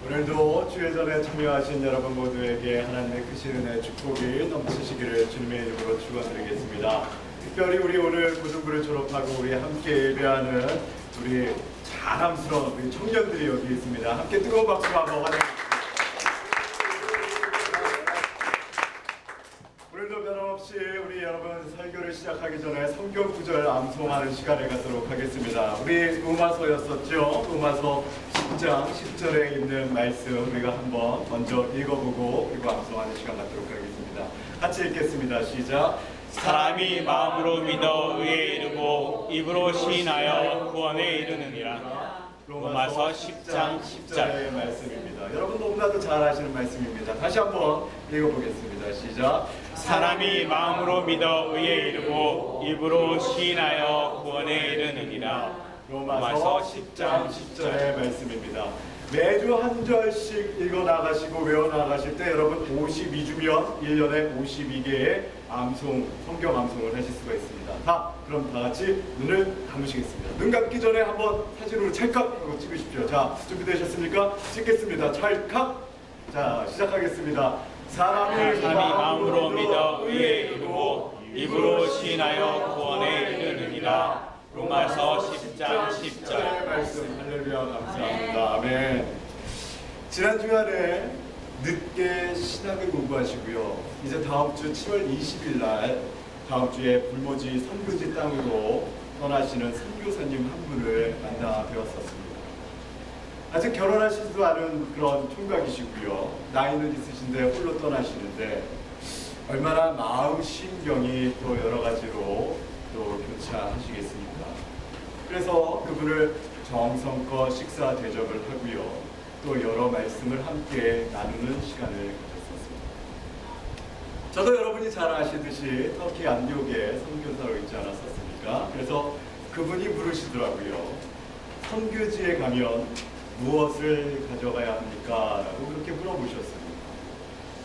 오늘도 주일 전에 참여하신 여러분 모두에게 하나님의 크신 은혜의 축복이 넘치시기를 주님의 이름으로 축원드리겠습니다. 특별히 우리 오늘 고등부를 졸업하고 우리 함께 예배하는 우리 자랑스러운 우리 청년들이 여기 있습니다. 함께 뜨거운 박수 한번 환영합니다. 오늘도 변함없이 우리 여러분 설교를 시작하기 전에 성경 구절 암송하는 시간을 갖도록 하겠습니다. 우리 로마서였었죠. 로마서 10장 10절에 있는 말씀 우리가 한번 먼저 읽어보고 그리고 암송하는 시간 갖도록 하겠습니다. 같이 읽겠습니다. 시작. 사람이 마음으로 믿어 의에 이르고 입으로 시인하여 구원에 이르느니라. 로마서 10장 10절의 말씀입니다. 여러분 너무나도 잘 아시는 말씀입니다. 다시 한번 읽어보겠습니다. 시작. 사람이 마음으로 믿어 의에 이르고 입으로 시인하여 구원에 이르느니라. 로마서 10장 10절의 말씀입니다. 매주 한 절씩 읽어 나가시고 외워 나가실 때 여러분 52주면 1년에 52개의 성경 암송을 하실 수가 있습니다. 그럼 다 같이 눈을 감으시겠습니다. 눈 감기 전에 한번 사진으로 찰칵 하고 찍으십시오. 자, 준비되셨습니까? 찍겠습니다. 찰칵. 자, 시작하겠습니다. 사람이 마음으로 믿어 의에 이르고 입으로 시인하여 구원에 이르느니라. 로마서 10장 10절 말씀. 할렐루야. 감사합니다. 아멘. 지난 주간에 늦게 신학을 공부하시고요. 이제 다음 주 7월 20일 날 다음 주에 불모지 선교지 땅으로 떠나시는 선교사님 한 분을 만나 뵈었었습니다. 아직 결혼하시지도 않은 그런 총각이시고요. 나이는 있으신데 홀로 떠나시는데 얼마나 마음 신경이 또 여러 가지로 또 교차하시겠습니까? 그래서 그분을 정성껏 식사 대접을 하고요. 또 여러 말씀을 함께 나누는 시간을 가졌었습니다. 저도 여러분이 잘 아시듯이 터키 안디옥에 선교사로 있지 않았었습니까? 그래서 그분이 물으시더라고요. 선교지에 가면 무엇을 가져가야 합니까? 라고 그렇게 물어보셨습니다.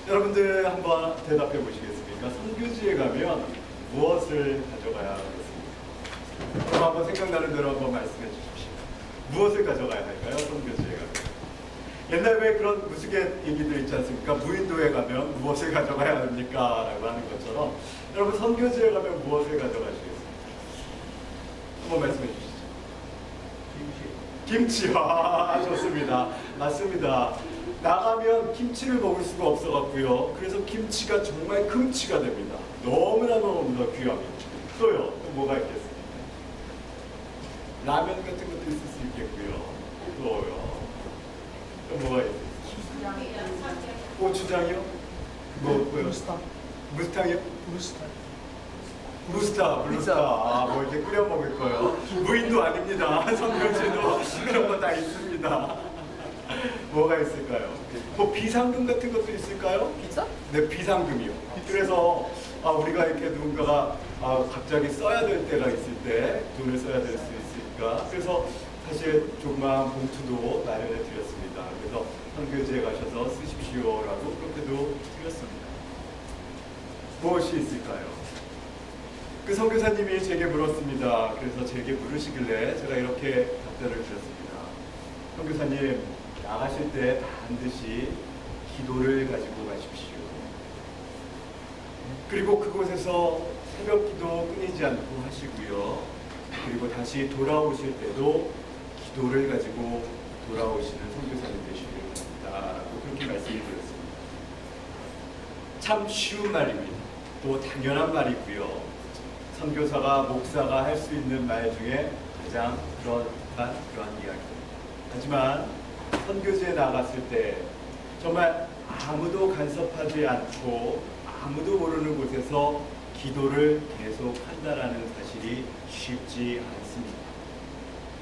여러분들 한번 대답해 보시겠습니까? 선교지에 가면 무엇을 가져가야 하겠습니까? 그럼 한번 생각나는 대로 한번 말씀해 주십시오. 무엇을 가져가야 할까요? 선교지에 가면. 옛날 왜 그런 무수개 얘기들 있지 않습니까? 무인도에 가면 무엇을 가져가야 합니까? 라고 하는 것처럼 여러분 선교지에 가면 무엇을 가져가시겠습니까? 한번 말씀해 주시죠. 김치. 좋습니다. 맞습니다. 나가면 김치를 먹을 수가 없어갖고요. 그래서 김치가 정말 금치가 됩니다. 너무나 귀합니다. 또요. 또 뭐가 있겠습니까? 라면 같은 것도 있을 수 있겠고요. 또요. 또 뭐가 있어요? 고추장이요? 뭐요? 무스탕이요? 블루스타. 뭐 이렇게 끓여 먹을 거요. 무인도 아닙니다. 선교지도 그런 거 다 있습니다. 뭐가 있을까요? 뭐 비상금 같은 것도 있을까요? 비자? 네, 비상금이요. 그래서 우리가 이렇게 누군가가 갑자기 써야 될 때가 있을 때 돈을 써야 될 수 있으니까 그래서 사실 조그마한 봉투도 마련해 드렸습니다. 그래서 선교지에 가셔서 쓰십시오라고 그렇게도 드렸습니다. 무엇이 있을까요? 그 선교사님이 제게 물었습니다. 그래서 제게 물으시길래 제가 이렇게 답변을 드렸습니다. 선교사님, 나가실 때 반드시 기도를 가지고 가십시오. 그리고 그곳에서 새벽 기도 끊이지 않고 하시고요. 그리고 다시 돌아오실 때도 기도를 가지고 돌아오시는 선교사님 되시길 바랍니다. 라고 그렇게 말씀드렸습니다. 참 쉬운 말입니다. 또 당연한 말이고요. 선교사가 목사가 할 수 있는 말 중에 가장 그러한 이야기입니다. 하지만 선교지에 나갔을 때 정말 아무도 간섭하지 않고 아무도 모르는 곳에서 기도를 계속 한다라는 사실이 쉽지 않습니다.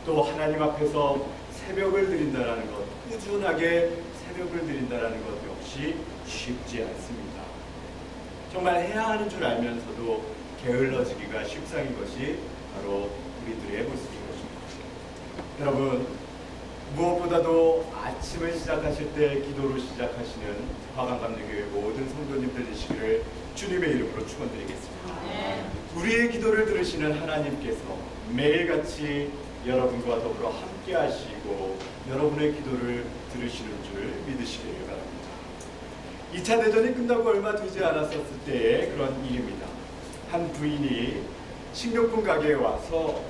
또 하나님 앞에서 새벽을 드린다라는 것, 꾸준하게 새벽을 드린다라는 것 역시 쉽지 않습니다. 정말 해야 하는 줄 알면서도 게을러지기가 십상인 것이 바로 우리들의 모습인 것입니다. 여러분, 무엇보다도 아침을 시작하실 때 기도로 시작하시는 화강감리교회 모든 성도님들 되시기를 주님의 이름으로 축원드리겠습니다. 우리의 기도를 들으시는 하나님께서 매일같이 여러분과 더불어 함께 하시고 여러분의 기도를 들으시는 줄 믿으시기를 바랍니다. 2차 대전이 끝나고 얼마 되지 않았었을 때의 그런 일입니다. 한 부인이 식료품 가게에 와서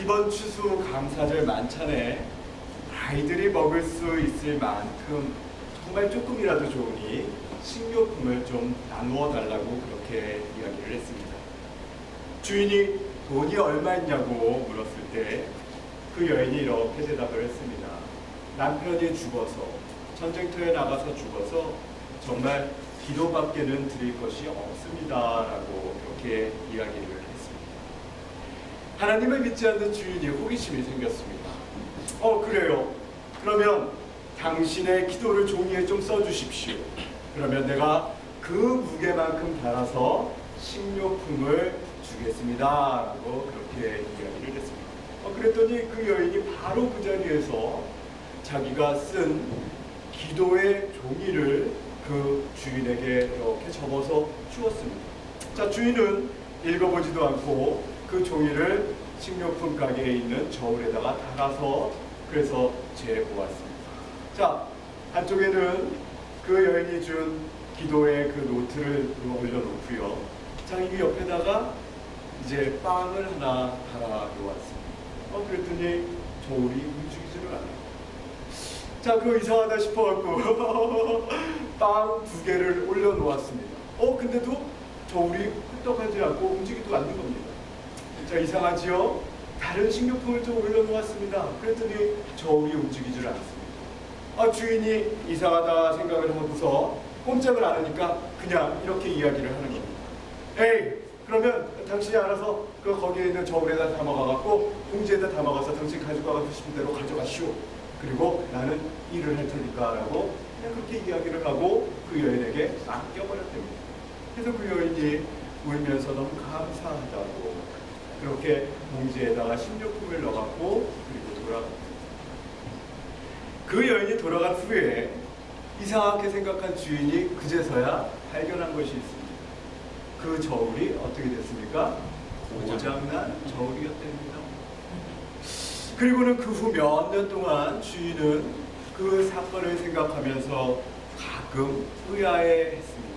이번 추수 감사절 만찬에 아이들이 먹을 수 있을 만큼 정말 조금이라도 좋으니 식료품을 좀 나누어 달라고 그렇게 이야기를 했습니다. 주인이 돈이 얼마 있냐고 물었을 때 그 여인이 이렇게 대답을 했습니다. 남편이 죽어서 전쟁터에 나가서 죽어서 정말 기도밖에는 드릴 것이 없습니다라고 그렇게 이야기를 했습니다. 하나님을 믿지 않는 주인이 호기심이 생겼습니다. 그래요. 그러면 당신의 기도를 종이에 좀 써주십시오. 그러면 내가 그 무게만큼 달아서 식료품을 주겠습니다 라고 그렇게 이야기를 했습니다. 그랬더니 그 여인이 바로 그 자리에서 자기가 쓴 기도의 종이를 그 주인에게 이렇게 접어서 주었습니다. 자, 주인은 읽어보지도 않고 그 종이를 식료품 가게에 있는 저울에다가 달아서 그래서 재보았습니다. 자, 한쪽에는 그 여인이 준 기도의 그 노트를 올려놓고요. 자, 이 옆에다가 이제 빵을 하나 달아놓았습니다. 그랬더니 저울이 움직이지를 않아요. 자, 그거 이상하다 싶어갖고 빵 2개를 올려놓았습니다. 근데도 저울이 끄떡하지 않고 움직이지도 않는 겁니다. 자, 이상하지요? 다른 식료품을 좀 올려놓았습니다. 그랬더니 저울이 움직이질 않습니다. 주인이 이상하다 생각을 하고서 꼼짝을 안 하니까 그냥 이렇게 이야기를 하는 겁니다. 에이, 그러면 당신이 알아서 거기에 있는 저울에다 담아가갖고 봉지에다 담아가서 당신 가져가고 싶은 대로 가져가시오. 그리고 나는 일을 할 테니까 라고 그냥 그렇게 이야기를 하고 그 여인에게 맡겨버렸답니다. 그래서 그 여인이 울면서 너무 감사하다고 그렇게 봉지에다가 식료품을 넣어갖고 그리고 돌아갑니다. 그 여인이 돌아간 후에 이상하게 생각한 주인이 그제서야 발견한 것이 있습니다. 그 저울이 어떻게 됐습니까? 고장난 저울이었답니다. 그리고는 그 후 몇 년 동안 주인은 그 사건을 생각하면서 가끔 의아해했습니다.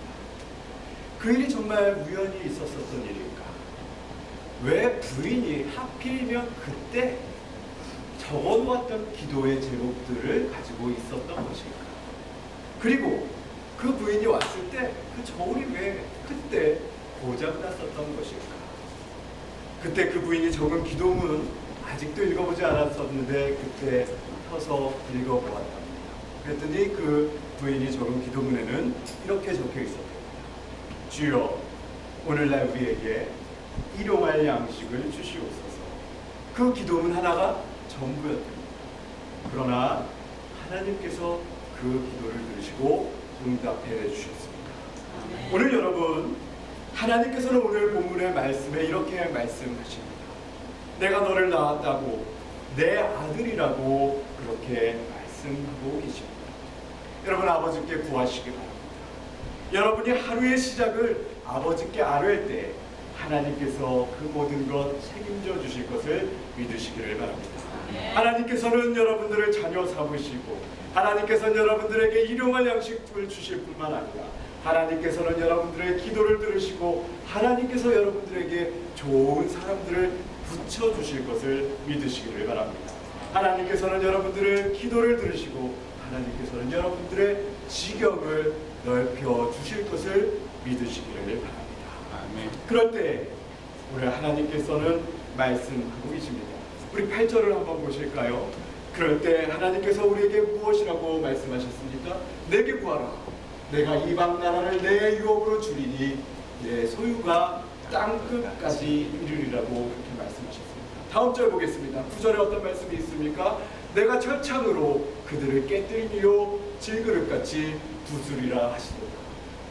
그 일이 정말 우연히 있었었던 일일까? 왜 부인이 하필이면 그때 적어놓았던 기도의 제목들을 가지고 있었던 것일까? 그리고 그 부인이 왔을 때 그 저울이 왜 그때 고장났었던 것일까? 그때 그 부인이 적은 기도문 아직도 읽어보지 않았었는데 그때 펴서 읽어보았답니다. 그랬더니 그 부인이 적은 기도문에는 이렇게 적혀 있었답니다. 주여, 오늘날 우리에게 일용할 양식을 주시옵소서. 그 기도문 하나가 전부였답니다. 그러나 하나님께서 그 기도를 들으시고 응답해 주셨습니다. 오늘 여러분, 하나님께서는 오늘 본문의 말씀에 이렇게 말씀하십니다. 내가 너를 낳았다고 내 아들이라고 그렇게 말씀하고 계십니다. 여러분, 아버지께 구하시기 바랍니다. 여러분이 하루의 시작을 아버지께 아뢰을 때 하나님께서 그 모든 것 책임져 주실 것을 믿으시기를 바랍니다. 하나님께서는 여러분들을 자녀 삼으시고 하나님께서는 여러분들에게 일용할 양식을 주실 뿐만 아니라 하나님께서는 여러분들의 기도를 들으시고 하나님께서 여러분들에게 좋은 사람들을 붙여주실 것을 믿으시기를 바랍니다. 하나님께서는 여러분들의 기도를 들으시고 하나님께서는 여러분들의 지경을 넓혀 주실 것을 믿으시기를 바랍니다. 아멘. 그럴 때 오늘 하나님께서는 말씀하고 계십니다. 우리 8절을 한번 보실까요? 그럴 때 하나님께서 우리에게 무엇이라고 말씀하셨습니까? 내게 구하라. 내가 이방 나라를 내 유업으로 주리니 내 소유가 땅끝까지 이르리라고 그렇게 말씀하셨습니다. 다음 절 보겠습니다. 9절에 어떤 말씀이 있습니까? 내가 철창으로 그들을 깨뜨리며 질그릇같이 부수리라 하시도다.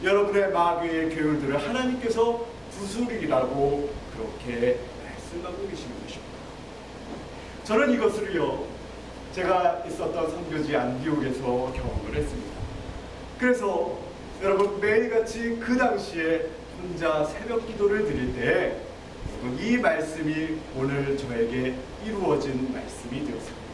여러분의 마귀의 계율들을 하나님께서 부수리라고 그렇게 말씀하고 계시는 것입니다. 저는 이것을요, 제가 있었던 선교지 안디옥에서 경험을 했습니다. 그래서 여러분, 매일같이 그 당시에 혼자 새벽 기도를 드릴 때 이 말씀이 오늘 저에게 이루어진 말씀이 되었습니다.